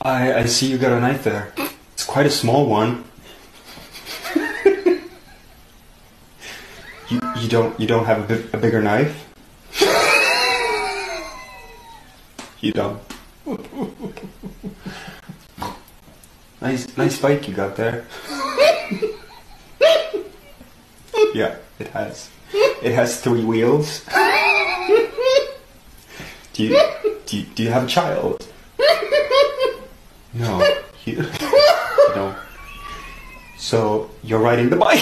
I see you got a knife there. It's quite a small one. You don't have a bigger knife? You don't. Nice bike you got there. Yeah, it has. It has 3 wheels. Do you have a child? No. You don't. So you're riding the bike.